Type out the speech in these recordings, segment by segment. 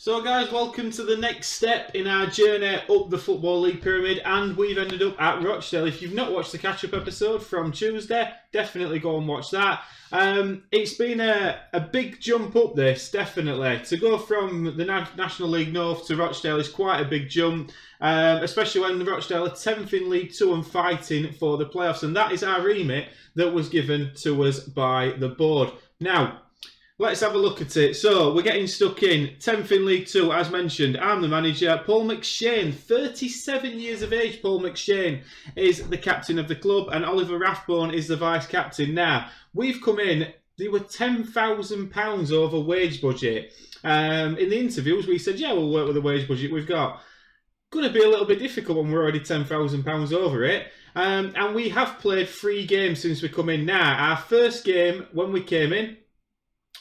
So guys, welcome to the next step in our journey up the Football League pyramid, and we've ended up at Rochdale. If you've not watched the Catchup episode from Tuesday, definitely go and watch that. It's been a big jump up this, definitely. To go from the National League North to Rochdale is quite a big jump, especially when Rochdale are 10th in League 2 and fighting for the playoffs, and that is our remit that was given to us by the board. Now, let's have a look at it. So, we're getting stuck in. 10th in League 2, as mentioned. I'm the manager. Paul McShane, 37 years of age, Paul McShane is the captain of the club, and Oliver Rathbone is the vice-captain. Now, we've come in, they were £10,000 over wage budget. In the interviews, we said, yeah, we'll work with the wage budget we've got. Going to be a little bit difficult when we're already £10,000 over it. And we have played 3 games since we come in now. Our first game, when we came in,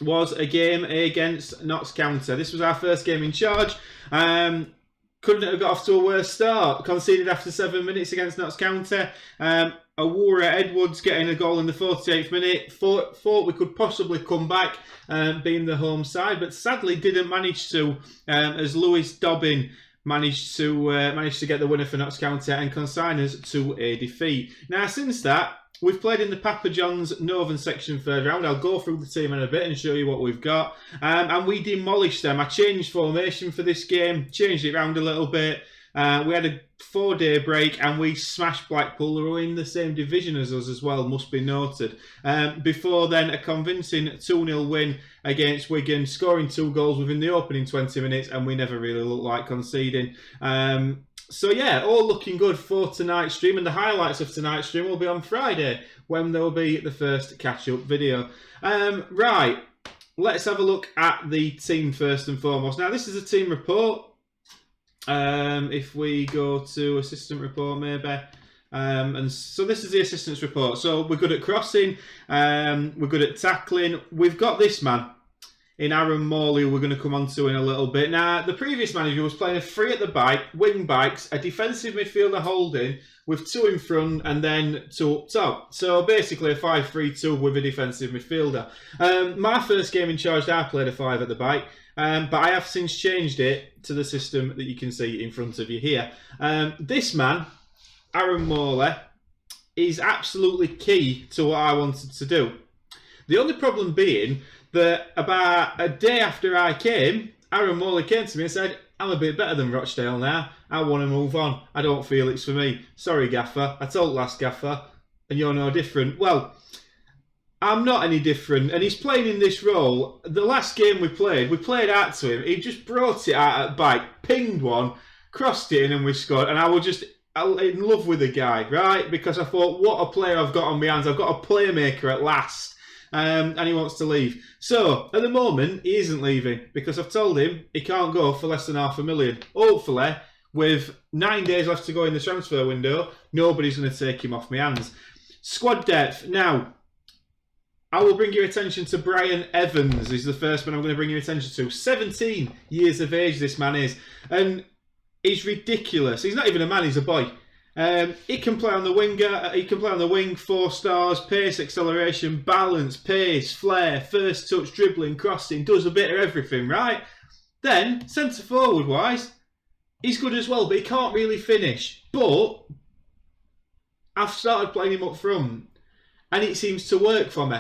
was a game against Notts County. This was our first game in charge. Couldn't have got off to a worse start. Conceded after 7 minutes against Notts County. Awura Edwards getting a goal in the 48th minute. Thought we could possibly come back, being the home side, but sadly didn't manage to, as Lewis Dobbin managed to get the winner for Notts County and consign us to a defeat. Now, since that, we've played in the Papa John's Northern Section third round. I'll go through the team in a bit and show you what we've got. And we demolished them. I changed formation for this game, changed it around a little bit. We had a 4-day break and we smashed Blackpool, who are in the same division as us as well, must be noted. Before then, a convincing 2-0 win against Wigan, scoring 2 goals within the opening 20 minutes, and we never really looked like conceding. So yeah, all looking good for tonight's stream, and the highlights of tonight's stream will be on Friday, when there will be the first catch-up video. Right, let's have a look at the team first and foremost. Now, this is a team report. If we go to assistant report, maybe. And so this is the assistant's report. So we're good at crossing, we're good at tackling. We've got this man in Aaron Morley, we're going to come on to in a little bit. Now, the previous manager was playing a 3 at the back, wing backs, a defensive midfielder holding with 2 in front and then 2 up top. So basically a 5-3-2 with a defensive midfielder. My first game in charge, I played a 5 at the back, but I have since changed it to the system that you can see in front of you here. This man, Aaron Morley, is absolutely key to what I wanted to do. The only problem being that about a day after I came, Aaron Morley came to me and said, I'm a bit better than Rochdale now. I want to move on. I don't feel it's for me. Sorry, Gaffer. I told last Gaffer, and you're no different. Well, I'm not any different, and he's playing in this role. The last game we played out to him. He just brought it out at back, pinged one, crossed it in, and we scored. And I was just in love with the guy, right? Because I thought, what a player I've got on my hands. I've got a playmaker at last. And he wants to leave. So, at the moment, he isn't leaving because I've told him he can't go for less than $500,000. Hopefully, with 9 days left to go in the transfer window, nobody's going to take him off my hands. Squad depth. Now, I will bring your attention to Brian Evans. He's the first man I'm going to bring your attention to. 17 years of age this man is. And he's ridiculous. He's not even a man, he's a boy. He can play on the winger, he can play on the wing, 4 stars, pace, acceleration, balance, pace, flair, first touch, dribbling, crossing, does a bit of everything, right? Then, centre forward wise, he's good as well, but he can't really finish. But I've started playing him up front, and it seems to work for me.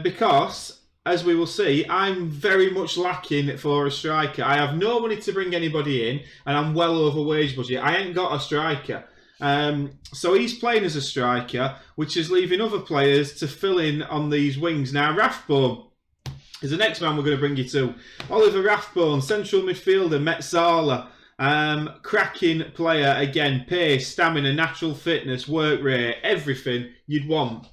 Because, as we will see, I'm very much lacking for a striker. I have no money to bring anybody in, and I'm well over wage budget. I ain't got a striker. So he's playing as a striker, which is leaving other players to fill in on these wings. Now, Rathbone is the next man we're going to bring you to. Oliver Rathbone, central midfielder, Metzala. Cracking player, again, pace, stamina, natural fitness, work rate, everything you'd want.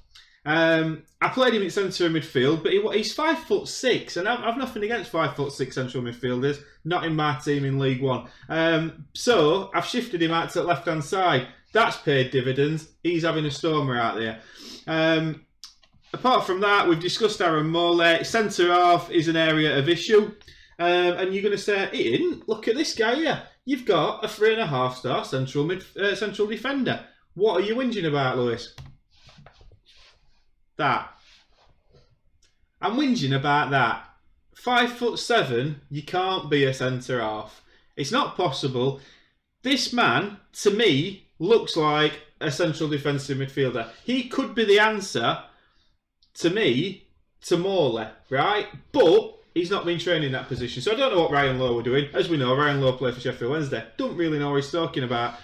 I played him at centre midfield, but he's 5'6", and I've nothing against 5'6" central midfielders, not in my team in League One. So I've shifted him out to the left-hand side. That's paid dividends. He's having a stormer out there. Apart from that, we've discussed Aaron Morley. Centre half is an area of issue. And you're going to say, Ian, look at this guy here. You've got a 3.5-star central defender. What are you whinging about, Lewis? That. I'm whinging about that. 5'7", you can't be a centre half. It's not possible. This man, to me, looks like a central defensive midfielder. He could be the answer, to me, to Morley, right? But he's not been trained in that position. So I don't know what Ryan Lowe were doing. As we know, Ryan Lowe played for Sheffield Wednesday. Don't really know what he's talking about.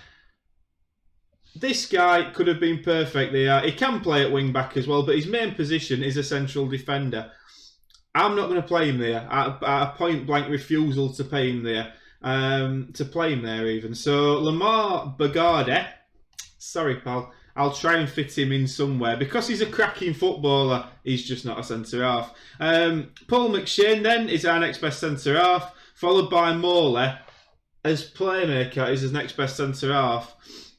This guy could have been perfect there. He can play at wing back as well, but his main position is a central defender. I'm not going to play him there. A point blank refusal to pay him there. To play him there even. So Lamar Bagade, sorry pal, I'll try and fit him in somewhere. Because he's a cracking footballer, he's just not a centre-half. Paul McShane then is our next best centre-half, followed by Morley as playmaker is his next best centre-half.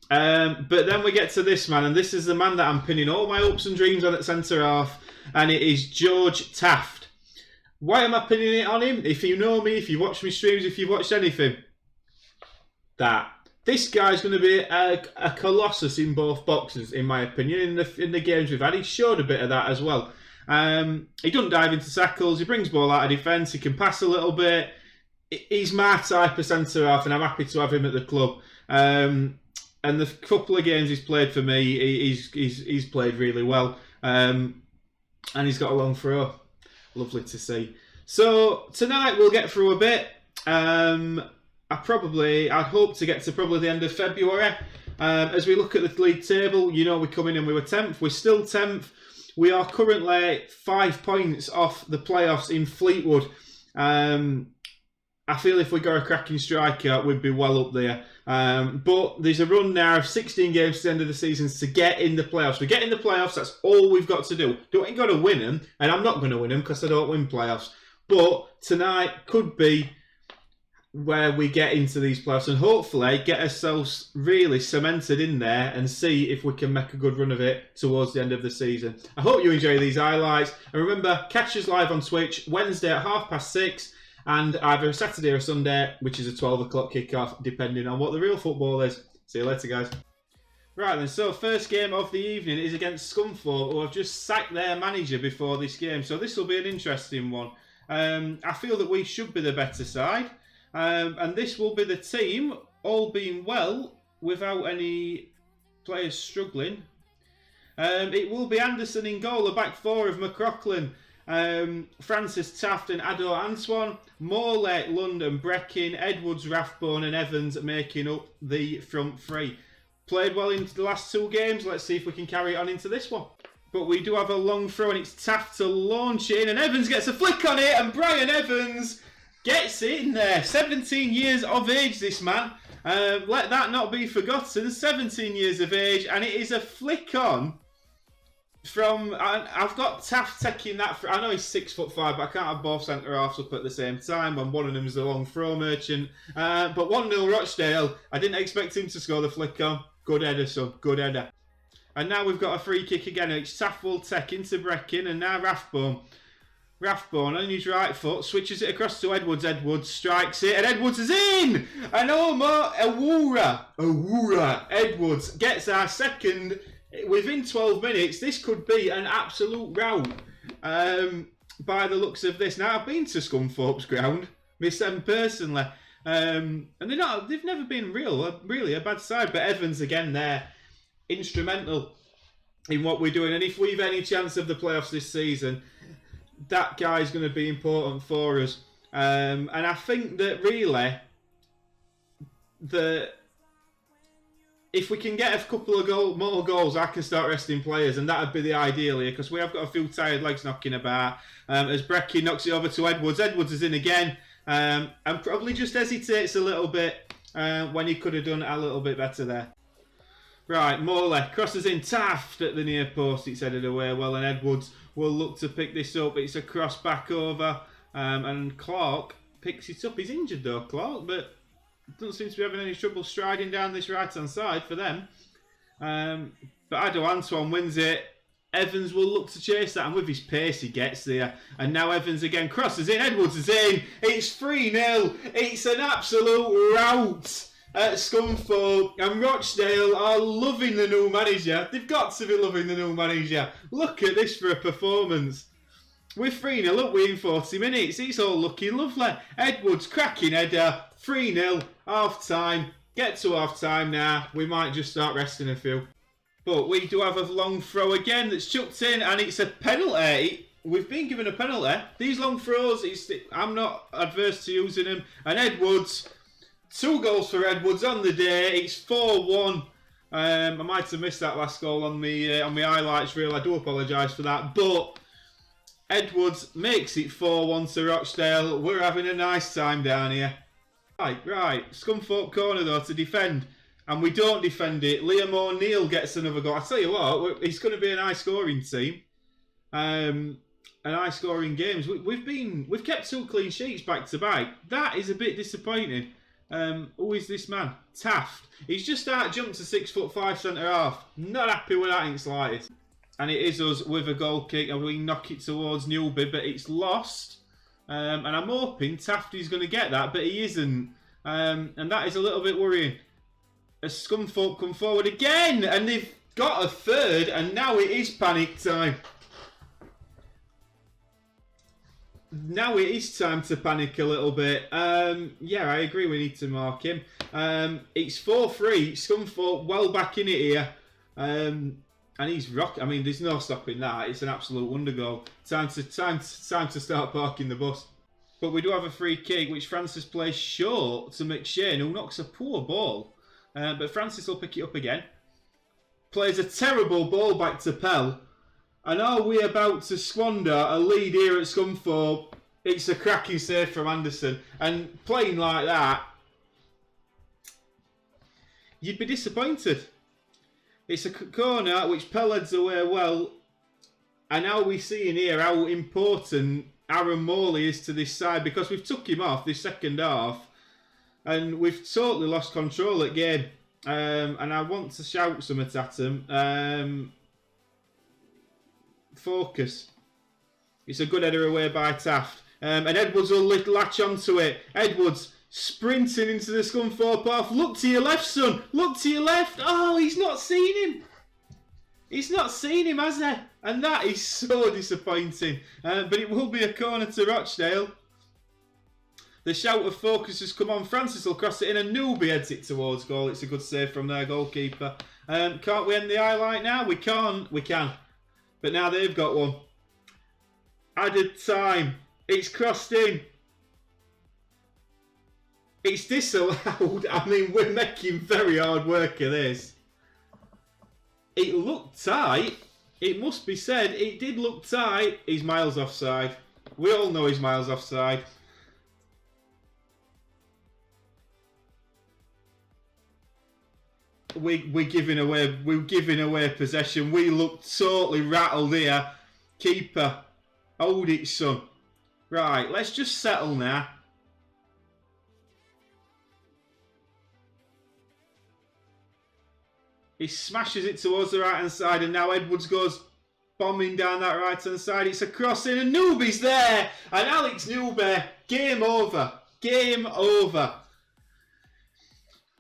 But then we get to this man, and this is the man that I'm pinning all my hopes and dreams on at centre-half, and it is George Taft. Why am I pinning it on him? If you know me, if you watch my streams, if you've watched anything, this guy's going to be a colossus in both boxes, in my opinion. In the games we've had, he showed a bit of that as well. He doesn't dive into tackles. He brings ball out of defence. He can pass a little bit. He's my type of centre half, and I'm happy to have him at the club. And the couple of games he's played for me, he's played really well, and he's got a long throw. Lovely to see. So tonight we'll get through a bit. I'd hope to get to probably the end of February. As we look at the league table, you know we come in and we were 10th. We're still 10th. We are currently 5 points off the playoffs in Fleetwood. I feel if we got a cracking striker, we'd be well up there. But there's a run now of 16 games to the end of the season to get in the playoffs. We get in the playoffs, that's all we've got to do. Don't ain't got to win them, and I'm not going to win them because I don't win playoffs. But tonight could be where we get into these playoffs and hopefully get ourselves really cemented in there and see if we can make a good run of it towards the end of the season. I hope you enjoy these highlights. And remember, catch us live on Twitch Wednesday at 6:30. And either a Saturday or a Sunday, which is a 12 o'clock kickoff, depending on what the real football is. See you later, guys. Right then, so first game of the evening is against Scunthorpe, who have just sacked their manager before this game. So this will be an interesting one. I feel that we should be the better side. And this will be the team, all being well, without any players struggling. It will be Anderson in goal, the back four of McLaughlin. Francis Taft and Ado Antoine, Morley, London, Breckin, Edwards, Rathbone and Evans making up the front three. Played well in the last 2 games. Let's see if we can carry it on into this one. But we do have a long throw and it's Taft to launch in and Evans gets a flick on it and Brian Evans gets it in there. 17 years of age, this man. Let that not be forgotten. 17 years of age and it is a flick on. I've got Taft taking that. I know he's 6'5", but I can't have both centre halves up at the same time when one of them is the long throw merchant. But 1-0 Rochdale. I didn't expect him to score the flick on. Good header, son. Good header. And now we've got a free kick again. It's Taft will take into Breckin and now Rathbone. Rathbone on his right foot switches it across to Edwards. Edwards strikes it and Edwards is in. And Omar Awura Edwards gets our second. Within 12 minutes, this could be an absolute rout by the looks of this. Now, I've been to Scunthorpe's ground, myself personally, and they've never been really a bad side. But Evans, again, there, instrumental in what we're doing. And if we've any chance of the playoffs this season, that guy's going to be important for us. And I think that really, if we can get a couple of more goals, I can start resting players, and that would be the ideal here, because we have got a few tired legs knocking about. As Breckin knocks it over to Edwards. Edwards is in again, and probably just hesitates a little bit when he could have done a little bit better there. Right, Morley crosses in Taft at the near post. It's headed away well, and Edwards will look to pick this up. It's a cross back over, and Clark picks it up. He's injured though, Clark, but doesn't seem to be having any trouble striding down this right-hand side for them. But Ado Antoine wins it. Evans will look to chase that, and with his pace he gets there. And now Evans again crosses in. Edwards is in. It's 3-0. It's an absolute rout at Scunthorpe. And Rochdale are loving the new manager. They've got to be loving the new manager. Look at this for a performance. We're 3-0 up within 40 minutes. It's all looking lovely. Edwards, cracking header. 3-0, half-time. Get to half-time now. We might just start resting a few. But we do have a long throw again that's chucked in, and it's a penalty. We've been given a penalty. These long throws, I'm not adverse to using them. And Edwards, 2 goals for Edwards on the day. It's 4-1. I might have missed that last goal on my highlights reel. I do apologise for that. But Edwards makes it 4-1 to Rochdale. We're having a nice time down here. Right. Scunthorpe corner though to defend. And we don't defend it. Liam O'Neill gets another goal. I tell you what, it's going to be an high scoring team. An high scoring games. We've kept 2 clean sheets back to back. That is a bit disappointing. Who is this man? Taft. He's just jumped to 6'5" centre half. Not happy with that in slightest. And it is us with a goal kick, and we knock it towards Newby, but it's lost. And I'm hoping Tafty's going to get that, but he isn't. And that is a little bit worrying. As Scunthorpe come forward again, and they've got a third, and now it is panic time. Now it is time to panic a little bit. Yeah, I agree, we need to mark him. It's 4-3, Scunthorpe well back in it here. And he's rock. I mean, there's no stopping that. It's an absolute wonder goal. Time to start parking the bus. But we do have a free kick, which Francis plays short to McShane, who knocks a poor ball. But Francis will pick it up again. Plays a terrible ball back to Pell. And are we about to squander a lead here at Scunthorpe? It's a cracking save from Anderson. And playing like that, you'd be disappointed. It's a corner which Pell heads away well. And now we see in here how important Aaron Morley is to this side, because we've took him off this second half and we've totally lost control of the game. And I want to shout something at him. Focus. It's a good header away by Taft. And Edwards will latch onto it. Edwards sprinting into the Scunthorpe half. Look to your left, son. Look to your left. Oh, he's not seen him. He's not seen him, has he? And that is so disappointing. But it will be a corner to Rochdale. The shout of focus has come on. Francis will cross it in and Newby heads it towards goal. It's a good save from their goalkeeper. Can't we end the highlight now? We can't. We can. But now they've got one. Added time. It's crossed in. It's disallowed. I mean, we're making very hard work of this. It looked tight. It must be said, it did look tight. He's miles offside. We all know he's miles offside. We're giving away possession. We look totally rattled here. Keeper, hold it, son. Right, let's just settle now. He smashes it towards the right hand side, and now Edwards goes bombing down that right hand side. It's a cross in, and Newby's there, and Alex Newby. Game over. Game over.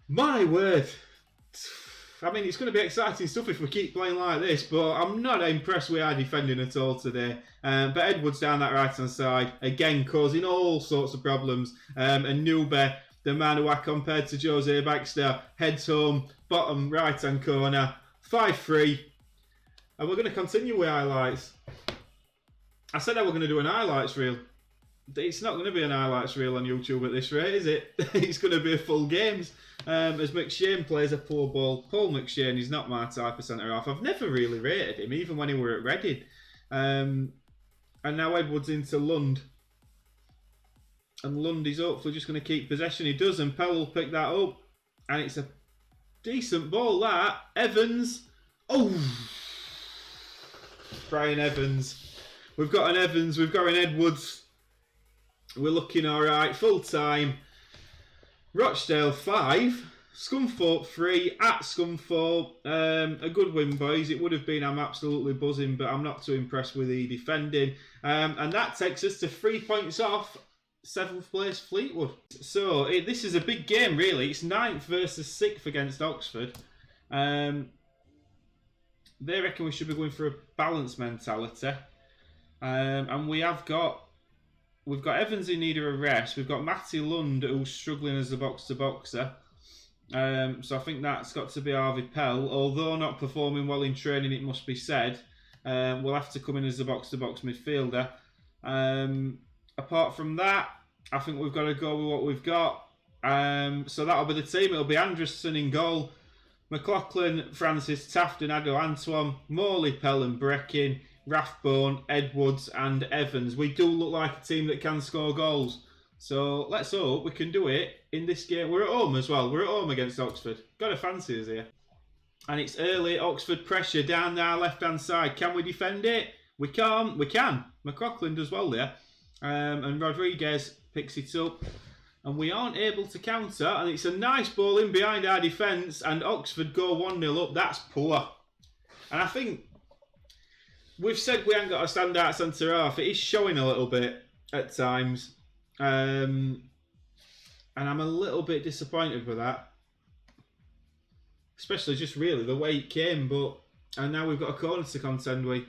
My word. I mean, it's going to be exciting stuff if we keep playing like this, but I'm not impressed with our defending at all today. But Edwards down that right-hand side, again causing all sorts of problems. And Newby, the man who I compared to Jose Baxter, heads home, bottom right-hand corner, 5-3. And we're going to continue with highlights. I said I was going to do an highlights reel. It's not going to be an highlights reel on YouTube at this rate, is it? It's going to be a full games. As McShane plays a poor ball. Paul McShane is not my type of centre-half. I've never really rated him, even when he were at Reading. And now Edwards into Lund. And Lund is hopefully just going to keep possession. He does, and Pell will pick that up. And it's a decent ball, that. Evans. Oh! Brian Evans. We've got an Evans, we've got an Edwards. We're looking alright. Full time. Rochdale 5. Scunthorpe 3 at Scunthorpe. A good win, boys. It would have been, I'm absolutely buzzing, but I'm not too impressed with the defending. And that takes us to 3 points off 7th place Fleetwood. So this is a big game, really. It's 9th versus 6th against Oxford. They reckon we should be going for a balanced mentality. And we've got Evans in need of a rest. We've got Matty Lund who's struggling as a box-to-boxer. So I think that's got to be Harvey Pell. Although not performing well in training, it must be said. We'll have to come in as a box-to-box midfielder. Apart from that, I think we've got to go with what we've got. So that'll be the team. It'll be Anderson in goal, McLaughlin, Francis, Taft and Ado Antoine, Morley, Pell and Breckin, Rathbone, Edwards and Evans. We do look like a team that can score goals. So let's hope we can do it in this game. We're at home as well. We're at home against Oxford. Got to fancy us here. And it's early Oxford pressure down our left-hand side. Can we defend it? We can. We can. McLaughlin does well there. And Rodriguez picks it up. And we aren't able to counter. And it's a nice ball in behind our defence. And Oxford go 1-0 up. That's poor. And I think we've said we haven't got a standout centre-half. It is showing a little bit at times. And I'm a little bit disappointed with that. Especially just really the way it came. And now we've got a corner to contend with.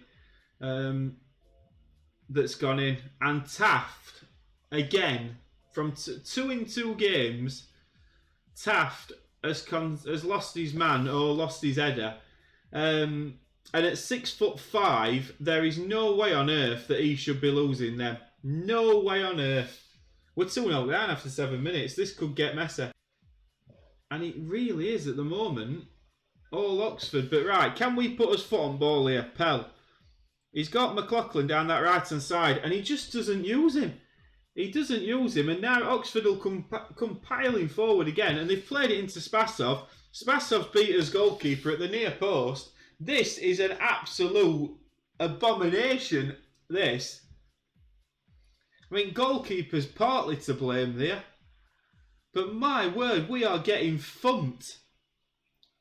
That's gone in. And Taft, again, from 2 in 2 games, Taft has lost his man or lost his header. And at 6'5", there is no way on earth that he should be losing them. No way on earth. We're 2-0 down after 7 minutes. This could get messy. And it really is at the moment. All Oxford. But right, can we put his foot on ball here? Pell. He's got McLaughlin down that right-hand side. And he just doesn't use him. He doesn't use him. And now Oxford will come piling forward again. And they've played it into Spasov. Spasov's beat his goalkeeper at the near post. This is an absolute abomination, this. I mean, goalkeeper's partly to blame there. But my word, we are getting thumped.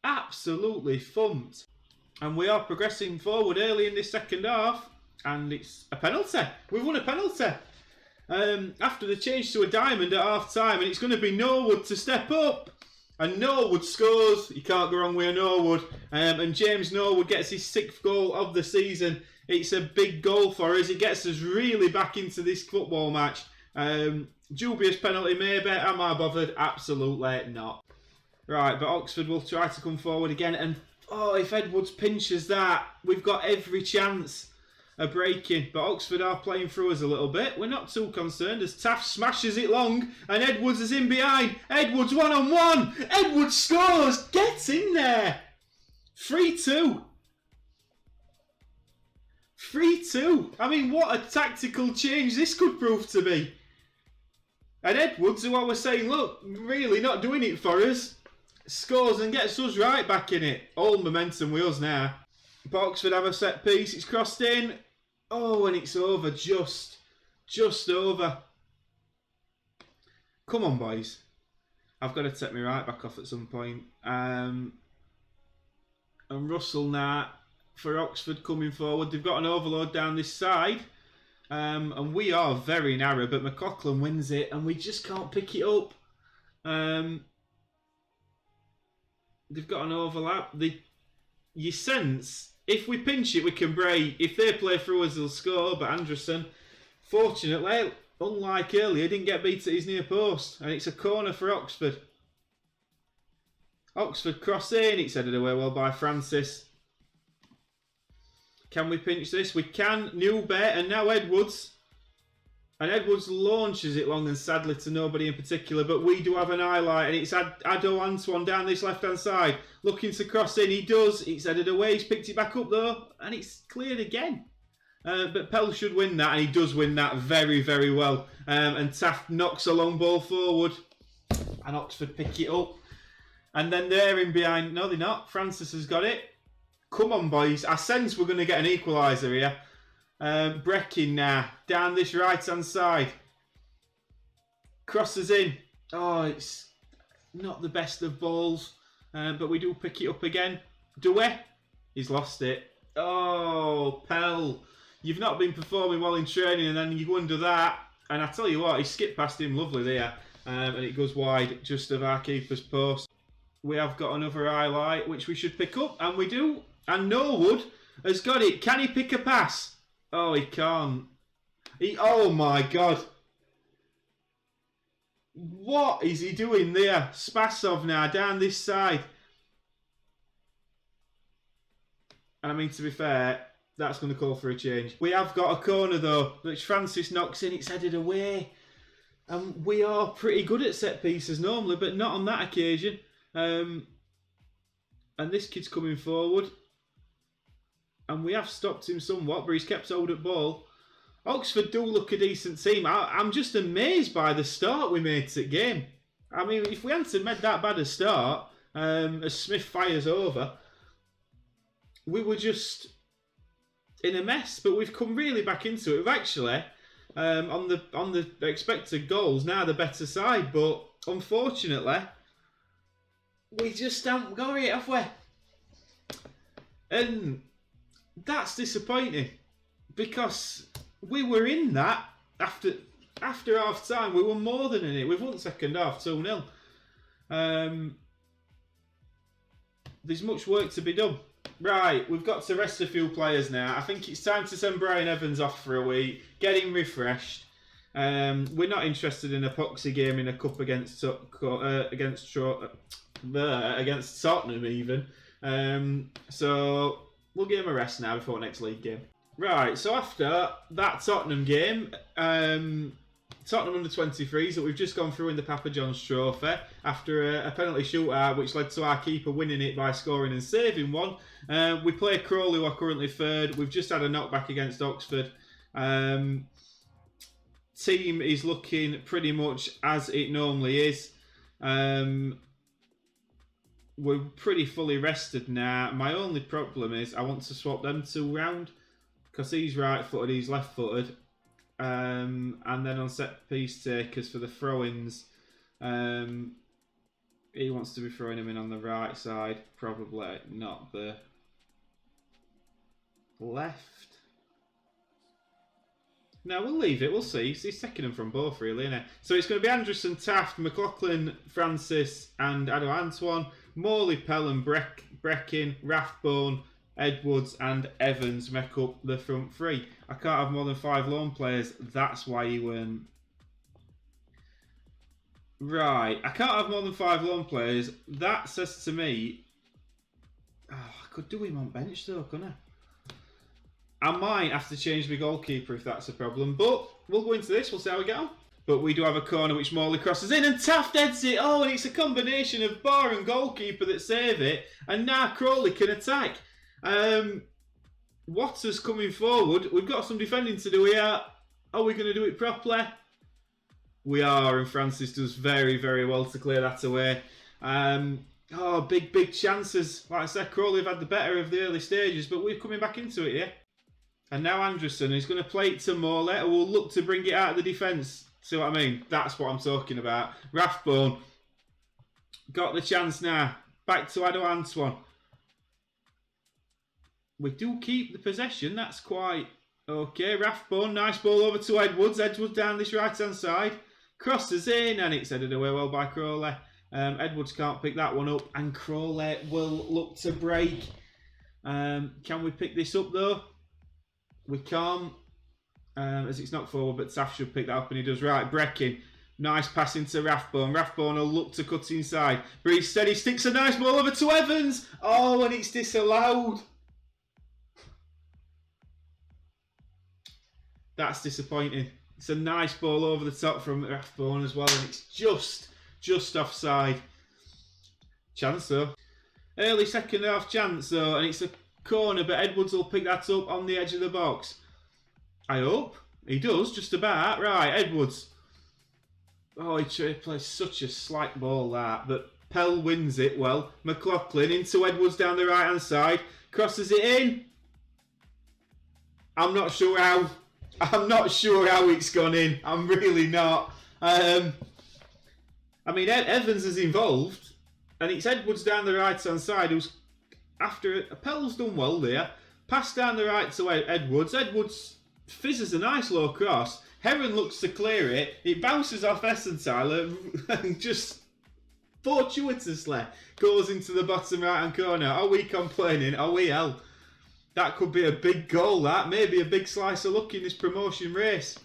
Absolutely thumped. And we are progressing forward early in this second half. And it's a penalty. We've won a penalty. After the change to a diamond at half-time. And it's going to be Norwood to step up. And Norwood scores. You can't go wrong with a Norwood. And James Norwood gets his 6th goal of the season. It's a big goal for us. It gets us really back into this football match. Dubious penalty maybe. Am I bothered? Absolutely not. Right, but Oxford will try to come forward again. And if Edwards pinches that, we've got every chance of breaking. But Oxford are playing through us a little bit. We're not too concerned as Taft smashes it long. And Edwards is in behind. Edwards 1-on-1. Edwards scores. Get in there. 3-2. 3-2. I mean, what a tactical change this could prove to be. And Edwards, who I was saying, look, really not doing it for us, scores and gets us right back in it. All momentum with us now. But Oxford have a set piece. It's crossed in. Oh, and it's over. Just over. Come on, boys. I've got to take my right back off at some point. And Russell now for Oxford coming forward. They've got an overload down this side. And we are very narrow, but McLaughlin wins it and we just can't pick it up. They've got an overlap. You sense, if we pinch it, we can break. If they play through us, they'll score. But Anderson, fortunately, unlike earlier, didn't get beat at his near post. And it's a corner for Oxford. Oxford cross in. It's headed away well by Francis. Can we pinch this? We can. Newbert and now Edwards. And Edwards launches it long and sadly to nobody in particular. But we do have an highlight. And it's Ado Antoine down this left-hand side. Looking to cross in. He does. It's headed away. He's picked it back up though. And it's cleared again. But Pell should win that. And he does win that very, very well. And Taft knocks a long ball forward. And Oxford pick it up. And then they're in behind. No, they're not. Francis has got it. Come on, boys. I sense we're going to get an equaliser here. Breckin now. Down this right-hand side. Crosses in. Oh, it's not the best of balls. But we do pick it up again. Do we? He's lost it. Oh, Pell. You've not been performing well in training and then you go under that. And I tell you what, he skipped past him lovely there. And it goes wide just of our keeper's post. We have got another highlight which we should pick up. And we do. And Norwood has got it. Can he pick a pass? Oh, he can't. Oh my God. What is he doing there? Spasov now down this side. And I mean, to be fair, that's going to call for a change. We have got a corner though, which Francis knocks in. It's headed away. And we are pretty good at set pieces normally, but not on that occasion. And this kid's coming forward. And we have stopped him somewhat, but he's kept hold of ball. Oxford do look a decent team. I'm just amazed by the start we made to the game. I mean, if we hadn't made that bad a start, as Smith fires over, we were just in a mess. But we've come really back into it. We've actually, on the expected goals, now the better side. But unfortunately, we just haven't got it, have we? And that's disappointing because we were in that after half time. We were more than in it. We've won second half 2-0. There's much work to be done. Right, we've got to rest a few players now. I think it's time to send Brian Evans off for a week, get him refreshed. We're not interested in a poxy game in a cup against Tottenham even. So we'll give him a rest now before next league game. Right, so after that Tottenham game, Tottenham under-23s that we've just gone through in the Papa John's Trophy after a penalty shootout which led to our keeper winning it by scoring and saving one. We play Crawley, who are currently third. We've just had a knockback against Oxford. Team is looking pretty much as it normally is. We're pretty fully rested now. My only problem is I want to swap them two round because he's right-footed, he's left-footed. And then on set-piece takers for the throw-ins, he wants to be throwing him in on the right side, probably not the left. No, we'll leave it, we'll see. He's taking them from both, really, isn't it? So it's going to be Anderson, Taft, McLaughlin, Francis, and Ado Antoine. Morley, Pell, and Breckin, Rathbone, Edwards, and Evans make up the front three. I can't have more than 5 loan players. That's why he went. Right, I can't have more than 5 loan players. That says to me, I could do him on bench though, couldn't I? I might have to change my goalkeeper if that's a problem. But we'll go into this, we'll see how we get on. But we do have a corner which Morley crosses in and Taft heads it. Oh, and it's a combination of bar and goalkeeper that save it. And now Crawley can attack. Waters coming forward. We've got some defending to do here. Are we going to do it properly? We are, and Francis does very, very well to clear that away. Big chances. Like I said, Crawley have had the better of the early stages, but we're coming back into it, yeah? And now Anderson is going to play it to Morley, who will look to bring it out of the defence. See what I mean? That's what I'm talking about. Rathbone got the chance now. Back to Ado Antoine. We do keep the possession. That's quite okay. Rathbone, nice ball over to Edwards. Edwards down this right-hand side. Crosses in, and it's headed away well by Crawley. Edwards can't pick that one up, and Crawley will look to break. Can we pick this up, though? We can't. As it's not forward, but Taft should pick that up, and he does. Right, Breckin. Nice pass into Rathbone. Rathbone will look to cut inside. But instead he sticks a nice ball over to Evans. Oh, and it's disallowed. That's disappointing. It's a nice ball over the top from Rathbone as well, and it's just offside. Chance though. Early second half chance though, and it's a corner, but Edwards will pick that up on the edge of the box. I hope. He does, just about. Right, Edwards. Oh, he plays such a slight ball that, but Pell wins it well. McLaughlin into Edwards down the right-hand side. Crosses it in. I'm not sure how it's gone in. I'm really not. I mean, Evans is involved, and it's Edwards down the right-hand side who's after it. Pell's done well there. Pass down the right to Edwards. Edwards fizzes a nice low cross. Heron looks to clear it. It bounces off Essenthaler and just fortuitously goes into the bottom right-hand corner. Are we complaining? Are we hell? That could be a big goal, that. Maybe a big slice of luck in this promotion race.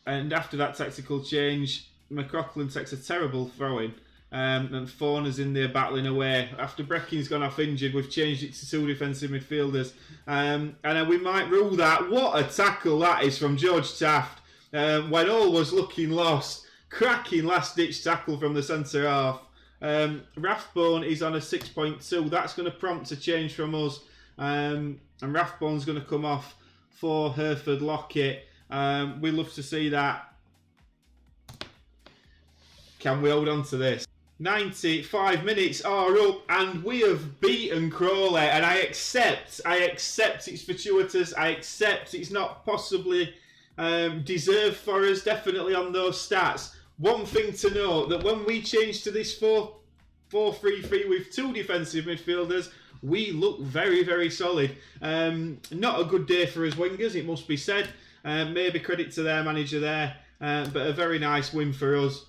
And after that tactical change, McLaughlin takes a terrible throw-in. And Fauna's in there battling away. After Breckin's gone off injured, we've changed it to 2 defensive midfielders. And we might rule that. What a tackle that is from George Taft. When all was looking lost. Cracking last-ditch tackle from the centre half. Rathbone is on a 6.2. That's going to prompt a change from us. And Rathbone's going to come off for Hereford Lockett. We love to see that. Can we hold on to this? 95 minutes are up and we have beaten Crawley, and I accept it's fortuitous. I accept it's not possibly deserved for us, definitely on those stats. One thing to note, that when we change to this 4-3-3 with 2 defensive midfielders, we look very, very solid. Not a good day for us wingers, it must be said. Maybe credit to their manager there, but a very nice win for us.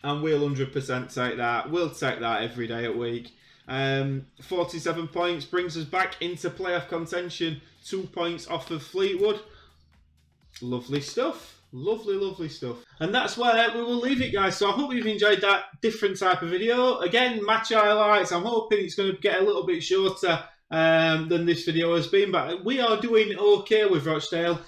And we'll 100% take that. We'll take that every day at week. 47 points brings us back into playoff contention. 2 points off of Fleetwood. Lovely stuff. Lovely, lovely stuff. And that's where we will leave it, guys. So I hope you've enjoyed that different type of video. Again, match highlights. I'm hoping it's going to get a little bit shorter than this video has been, but we are doing okay with Rochdale.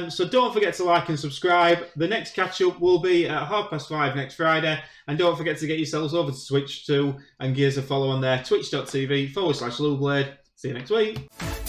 So don't forget to like and subscribe. The next catch-up will be at 5:30 next Friday. And don't forget to get yourselves over to Twitch too and give us a follow on there, twitch.tv/Lewblade. See you next week.